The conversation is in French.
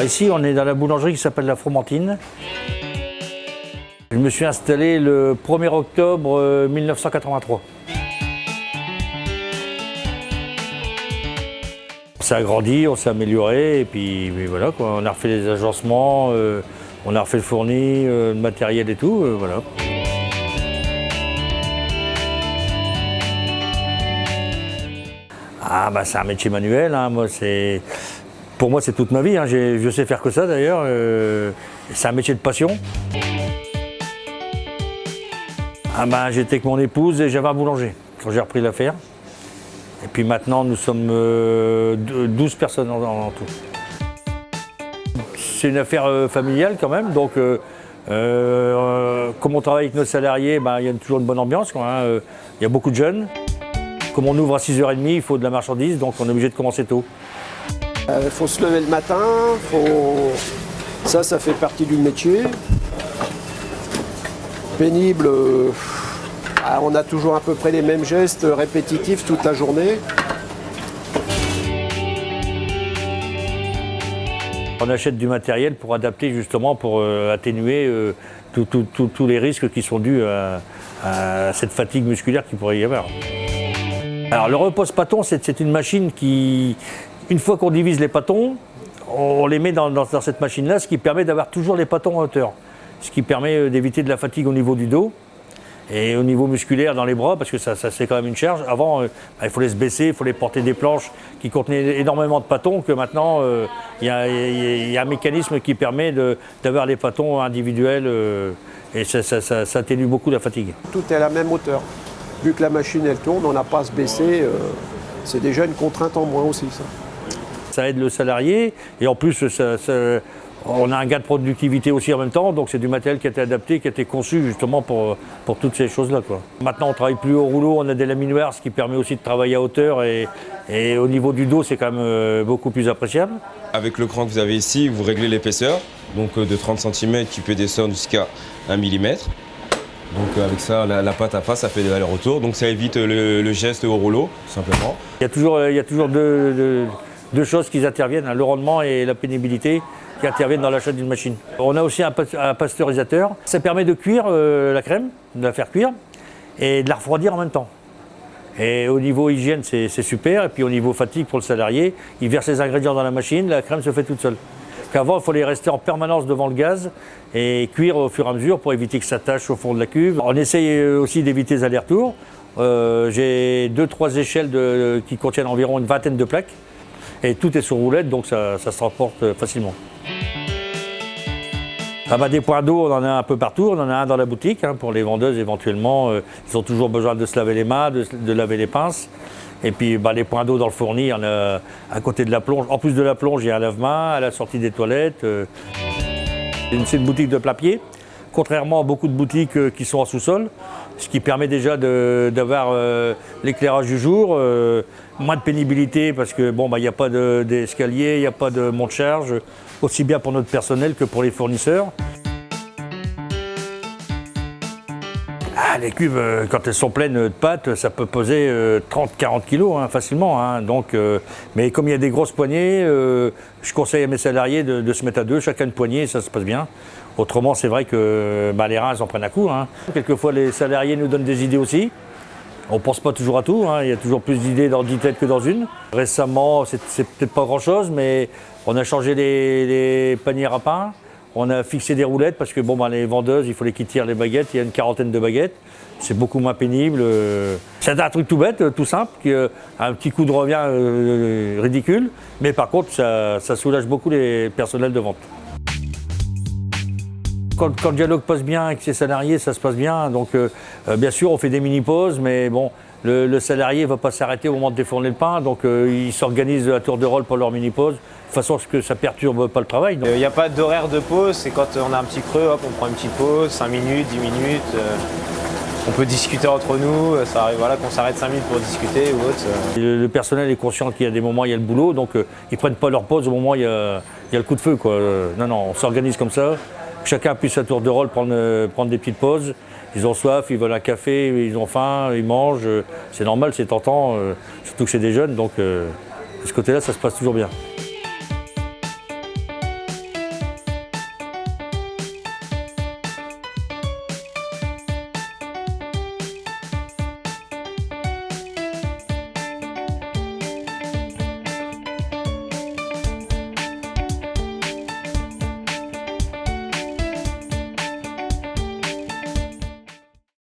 ici, on est dans la boulangerie qui s'appelle la Fromentine. Je me suis installé le 1er octobre 1983. On s'est agrandi, on s'est amélioré, et puis voilà, quoi. On a refait les agencements, on a refait le fourni, le matériel et tout, voilà. Ah bah c'est un métier manuel, hein. Pour moi c'est toute ma vie, hein. Je sais faire que ça d'ailleurs, c'est un métier de passion. Ah bah, j'étais avec mon épouse et j'avais un boulanger quand j'ai repris l'affaire. Et puis maintenant nous sommes 12 personnes en tout. C'est une affaire familiale quand même, donc comme on travaille avec nos salariés, bah, il y a toujours une bonne ambiance, quoi, hein. Il y a beaucoup de jeunes. Comme on ouvre à 6h30, il faut de la marchandise, donc on est obligé de commencer tôt. Il faut se lever le matin, ça fait partie du métier. Pénible, on a toujours à peu près les mêmes gestes répétitifs toute la journée. On achète du matériel pour adapter justement, pour atténuer tous les risques qui sont dus à cette fatigue musculaire qu'il pourrait y avoir. Alors le repose-pâton, c'est une machine qui, une fois qu'on divise les pâtons, on les met dans cette machine-là, ce qui permet d'avoir toujours les pâtons en hauteur. Ce qui permet d'éviter de la fatigue au niveau du dos et au niveau musculaire dans les bras, parce que ça c'est quand même une charge. Avant, il faut les se baisser, il faut les porter des planches qui contenaient énormément de pâtons, que maintenant, il y a un mécanisme qui permet d'avoir les pâtons individuels et ça atténue beaucoup la fatigue. Tout est à la même hauteur. Vu que la machine elle tourne, on n'a pas à se baisser, c'est déjà une contrainte en moins aussi, ça. Ça aide le salarié et en plus on a un gain de productivité aussi en même temps, donc c'est du matériel qui a été adapté, qui a été conçu justement pour toutes ces choses-là, quoi. Maintenant on ne travaille plus au rouleau, on a des laminoirs, ce qui permet aussi de travailler à hauteur et au niveau du dos c'est quand même beaucoup plus appréciable. Avec le cran que vous avez ici, vous réglez l'épaisseur, donc de 30 cm qui peut descendre jusqu'à 1 mm. Donc avec ça, la pâte à pain, ça fait des allers-retours, donc ça évite le geste au rouleau, tout simplement. Il y a toujours deux choses qui interviennent, hein, le rendement et la pénibilité qui interviennent dans l'achat d'une machine. On a aussi un pasteurisateur. Ça permet de cuire la crème, de la faire cuire et de la refroidir en même temps. Et au niveau hygiène, c'est super. Et puis au niveau fatigue pour le salarié, il verse les ingrédients dans la machine, la crème se fait toute seule. Qu'avant, il fallait rester en permanence devant le gaz et cuire au fur et à mesure pour éviter que ça tâche au fond de la cuve. On essaye aussi d'éviter les allers-retours. J'ai 2-3 échelles qui contiennent environ une vingtaine de plaques. Et tout est sur roulette, donc ça se transporte facilement. Ah bah, des points d'eau, on en a un peu partout. On en a un dans la boutique, hein, pour les vendeuses éventuellement. Ils ont toujours besoin de se laver les mains, de laver les pinces. Et puis bah, les points d'eau dans le fourni, il y en a à côté de la plonge. En plus de la plonge, il y a un lave-mains à la sortie des toilettes. C'est une boutique de plain-pied, contrairement à beaucoup de boutiques qui sont en sous-sol, ce qui permet déjà d'avoir l'éclairage du jour, moins de pénibilité parce que bon, bah, y a pas d'escalier, il n'y a pas de monte-charge, aussi bien pour notre personnel que pour les fournisseurs. Ah, les cuves, quand elles sont pleines de pâtes, ça peut peser 30-40 kg hein, facilement. Hein, donc, mais comme il y a des grosses poignées, je conseille à mes salariés de se mettre à deux, chacun une poignée, ça se passe bien. Autrement, c'est vrai que bah, les reins, ils en prennent un coup. Hein. Quelquefois, les salariés nous donnent des idées aussi. On ne pense pas toujours à tout, hein. Il y a toujours plus d'idées dans 10 têtes que dans une. Récemment, c'est peut-être pas grand-chose, mais on a changé les paniers à pain. On a fixé des roulettes parce que bon, bah, les vendeuses, il faut qu'ils tirent les baguettes. Il y a une quarantaine de baguettes. C'est beaucoup moins pénible. C'est un truc tout bête, tout simple, un petit coup de revient ridicule. Mais par contre, ça soulage beaucoup les personnels de vente. Quand le dialogue passe bien avec ses salariés, ça se passe bien. Donc, bien sûr, on fait des mini-pauses, mais bon, le salarié ne va pas s'arrêter au moment de défourner le pain. Donc, il s'organise à tour de rôle pour leur mini-pause, de façon à ce que ça ne perturbe pas le travail. Il n'y a pas d'horaire de pause. C'est quand on a un petit creux, hop, on prend une petite pause, 5 minutes, 10 minutes. On peut discuter entre nous. Ça arrive voilà, qu'on s'arrête 5 minutes pour discuter ou autre. Le personnel est conscient qu'il y a des moments où il y a le boulot, donc ils ne prennent pas leur pause au moment où il y a le coup de feu, quoi. Non, on s'organise comme ça. Chacun puisse à tour de rôle prendre des petites pauses. Ils ont soif, ils veulent un café, ils ont faim, ils mangent. C'est normal, c'est tentant, surtout que c'est des jeunes. Donc de ce côté-là, ça se passe toujours bien.